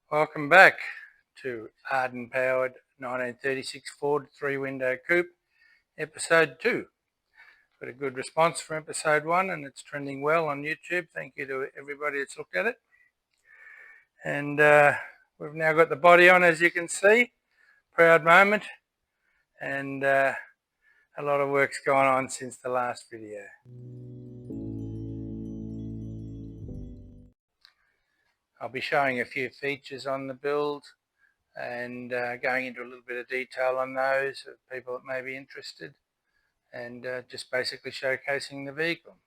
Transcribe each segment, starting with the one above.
Welcome back to ARDUN powered 1936 Ford 3-window coupe, episode 2. Got a good response from episode 1 and it's trending well on YouTube. Thank you to everybody that's looked at it. And we've now got the body on, as you can see. Proud moment, and a lot of work's gone on since the last video. I'll be showing a few features on the build and going into a little bit of detail on those for people that may be interested, and just basically showcasing the vehicle.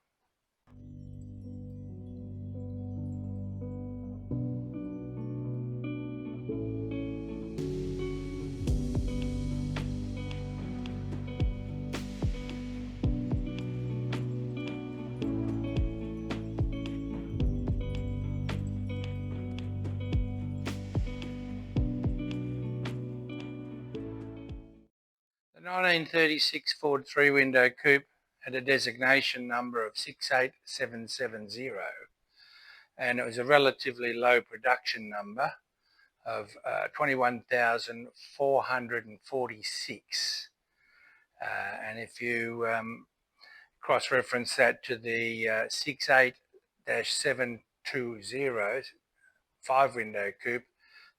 The 1936 Ford 3-window coupe had a designation number of 68770, and it was a relatively low production number of 21,446. And if you cross-reference that to the 68-720 5-window coupe,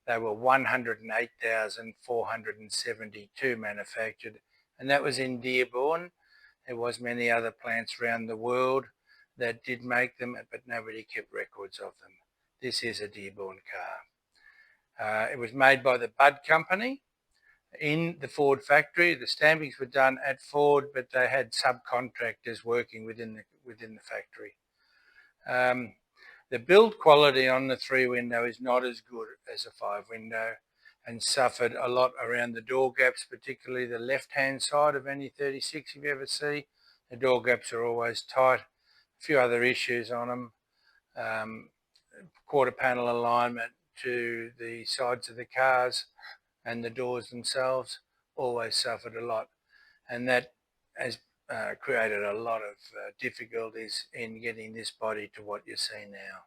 they were 108,472 manufactured, and that was in Dearborn. There was many other plants around the world that did make them, but nobody kept records of them. This is a Dearborn car. It was made by the Budd Company in the Ford factory. The stampings were done at Ford, but they had subcontractors working within the factory. The build quality on the 3-window is not as good as a 5-window, and suffered a lot around the door gaps, particularly the left-hand side of any 36 if you ever see. The door gaps are always tight. A few other issues on them. Quarter panel alignment to the sides of the cars and the doors themselves always suffered a lot, and that has created a lot of difficulties in getting this body to what you see now.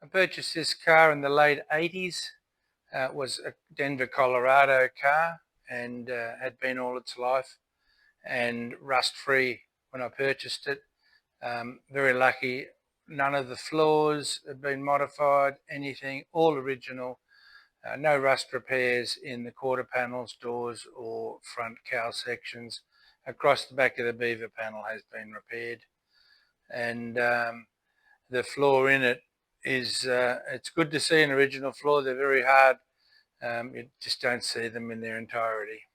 I purchased this car in the late 80s. It was a Denver, Colorado car, and had been all its life, and rust-free when I purchased it. Very lucky. None of the floors had been modified, anything, all original. No rust repairs in the quarter panels, doors or front cowl sections. Across the back of the beaver panel has been repaired, and the floor in it is, it's good to see an original floor. They're very hard. You just don't see them in their entirety.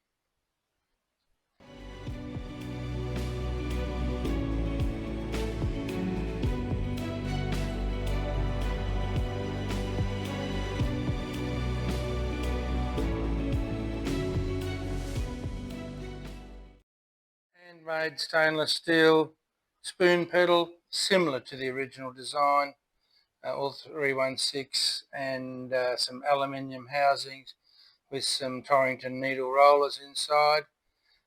Handmade stainless steel spoon pedal, similar to the original design. All 316, and some aluminium housings with some Torrington needle rollers inside,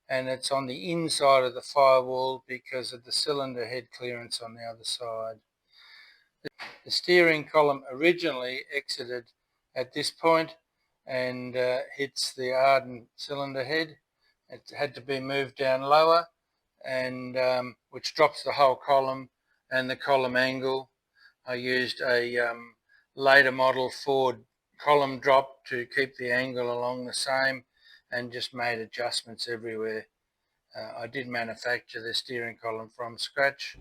and it's on the inside of the firewall because of the cylinder head clearance on the other side. The steering column originally exited at this point and hits the ARDUN cylinder head. It had to be moved down lower, and which drops the whole column and the column angle. I used a later model Ford column drop to keep the angle along the same, and just made adjustments everywhere. I did manufacture the steering column from scratch.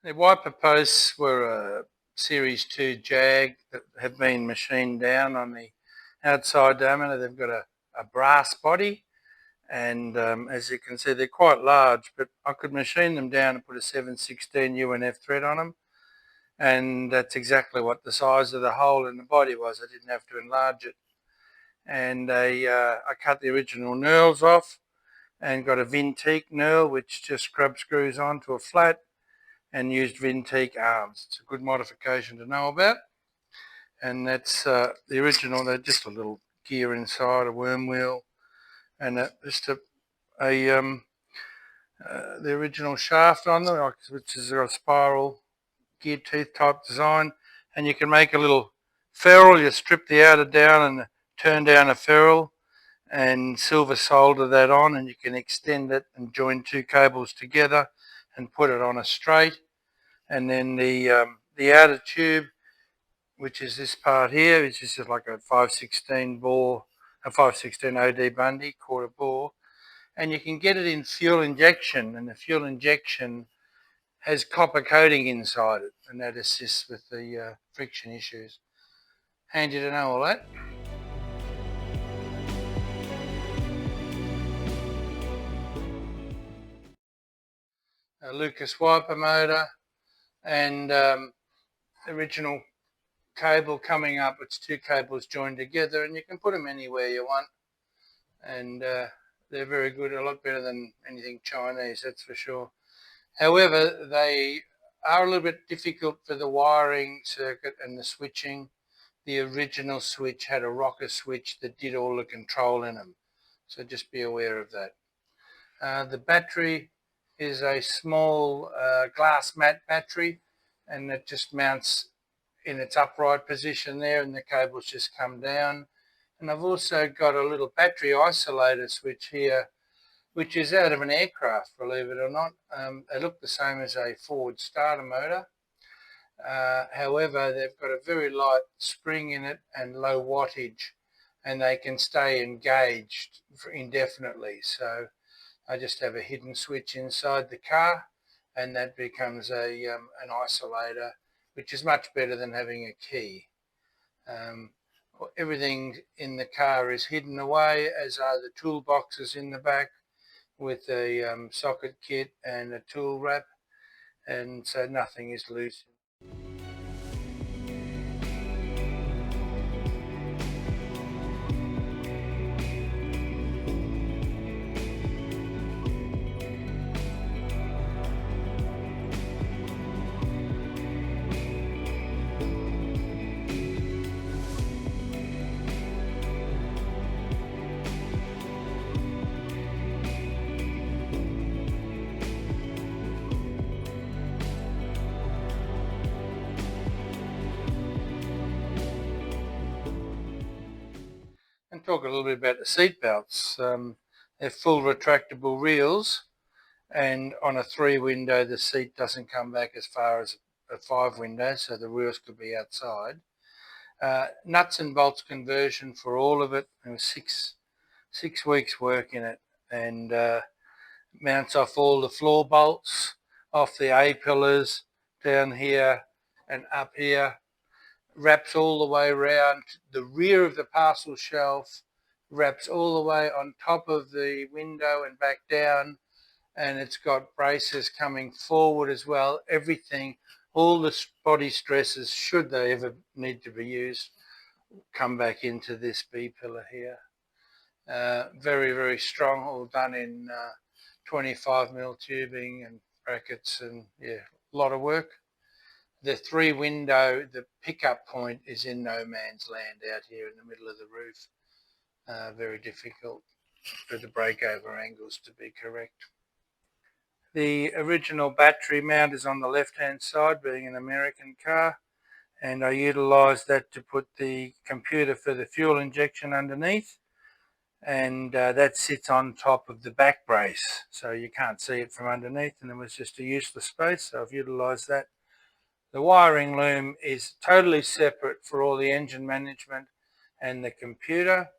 The wiper posts were a Series 2 Jag that have been machined down on the outside diameter. They've got a brass body, and as you can see they're quite large, but I could machine them down and put a 7/16 UNF thread on them, and that's exactly what the size of the hole in the body was. I didn't have to enlarge it. And I cut the original knurls off and got a Vintique knurl which just scrub screws onto a flat, and used Vintique arms. It's a good modification to know about. And that's the original. They're just a little gear inside, a worm wheel, and just the original shaft on them, which is a spiral gear teeth type design. And you can make a little ferrule. You strip the outer down and turn down a ferrule and silver solder that on, and you can extend it and join two cables together and put it on a straight. And then the outer tube, which is this part here, is just like a 5/16 bore, a 5/16 OD Bundy quarter bore, and you can get it in fuel injection, and the fuel injection has copper coating inside it, and that assists with the friction issues. Handy to know all that. A Lucas wiper motor, and original cable coming up. It's two cables joined together, and you can put them anywhere you want, and they're very good, a lot better than anything Chinese, that's for sure. However, they are a little bit difficult for the wiring circuit and the switching. The original switch had a rocker switch that did all the control in them, so just be aware of that. The battery is a small glass mat battery, and it just mounts in its upright position there, and the cables just come down. And I've also got a little battery isolator switch here, which is out of an aircraft, believe it or not. They look the same as a Ford starter motor. However, they've got a very light spring in it and low wattage, and they can stay engaged for indefinitely. So I just have a hidden switch inside the car, and that becomes an isolator, which is much better than having a key. Everything in the car is hidden away, as are the toolboxes in the back, with a socket kit and a tool wrap, and so nothing is loose. And talk a little bit about the seat belts. They're full retractable reels, and on a 3-window the seat doesn't come back as far as a 5-window, so the wheels could be outside. Nuts and bolts conversion for all of it. There was six weeks work in it, and mounts off all the floor bolts, off the A-pillars, down here and up here, wraps all the way around the rear of the parcel shelf, wraps all the way on top of the window and back down, and it's got braces coming forward as well. Everything, all the body stresses, should they ever need to be used, come back into this B pillar here. Very, very strong, all done in 25mm tubing and brackets, and yeah, a lot of work. The 3-window, the pickup point is in no man's land out here in the middle of the roof. Very difficult for the breakover angles to be correct. The original battery mount is on the left-hand side, being an American car, and I utilised that to put the computer for the fuel injection underneath, and that sits on top of the back brace, so you can't see it from underneath, and it was just a useless space, so I've utilised that. The wiring loom is totally separate for all the engine management and the computer,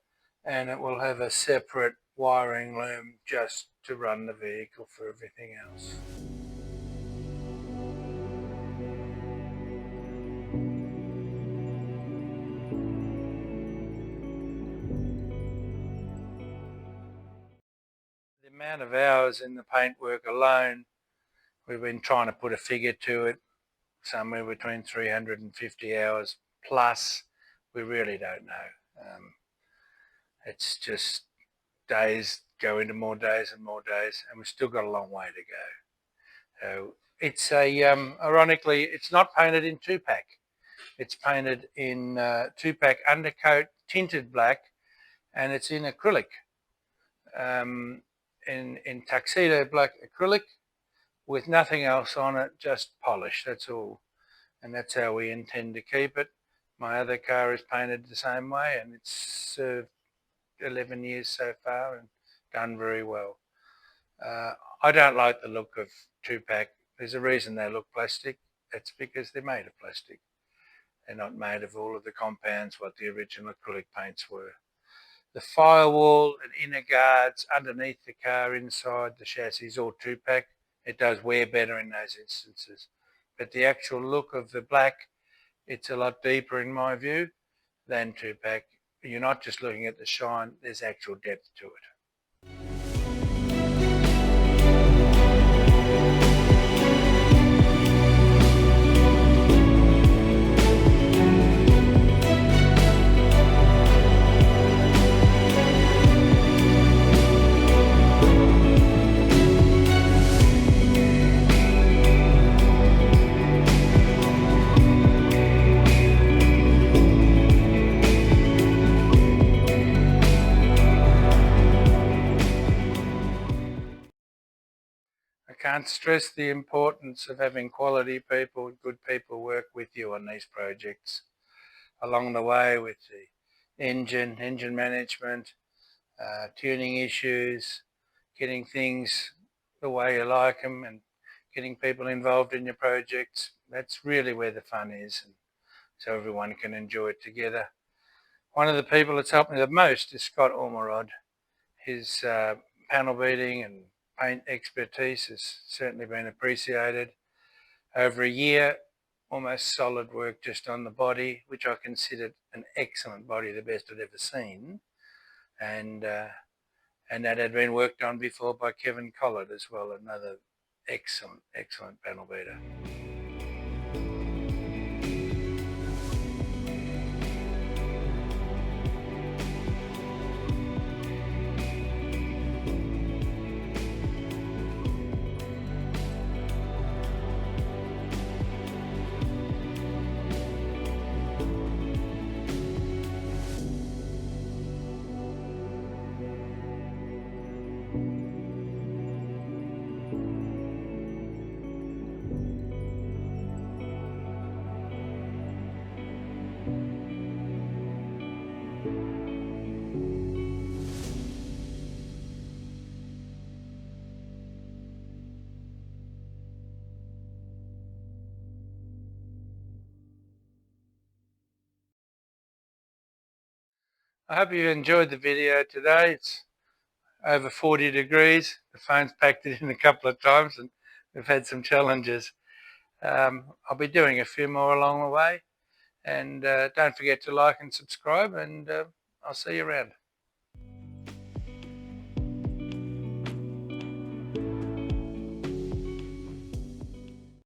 and it will have a separate wiring loom just to run the vehicle for everything else. amount of hours in the paintwork alone, we've been trying to put a figure to it, somewhere between 350 hours plus. We really don't know. It's just days go into more days and more days, and we've still got a long way to go. So it's ironically, it's not painted in 2-pack. It's painted in 2-pack undercoat, tinted black, and it's in acrylic, in tuxedo black acrylic, with nothing else on it, just polish, that's all. And that's how we intend to keep it. My other car is painted the same way, and it's served 11 years so far and done very well. I don't like the look of 2-pack. There's a reason they look plastic. It's because they're made of plastic. They're not made of all of the compounds what the original acrylic paints were. The firewall and inner guards underneath the car, inside the chassis, is all 2-pack. It does wear better in those instances. But the actual look of the black, it's a lot deeper in my view than 2-pack. You're not just looking at the shine, there's actual depth to it. I can't stress the importance of having quality people, good people work with you on these projects. Along the way with the engine management, tuning issues, getting things the way you like them, and getting people involved in your projects. That's really where the fun is, and so everyone can enjoy it together. One of the people that's helped me the most is Scott Ormerod. His panel beating and paint expertise has certainly been appreciated. Over a year, almost solid work just on the body, which I considered an excellent body, the best I'd ever seen. And that had been worked on before by Kevin Collard as well, another excellent panel beater. I hope you enjoyed the video today. It's over 40 degrees. The phone's packed it in a couple of times and we've had some challenges. I'll be doing a few more along the way, and don't forget to like and subscribe, and I'll see you around.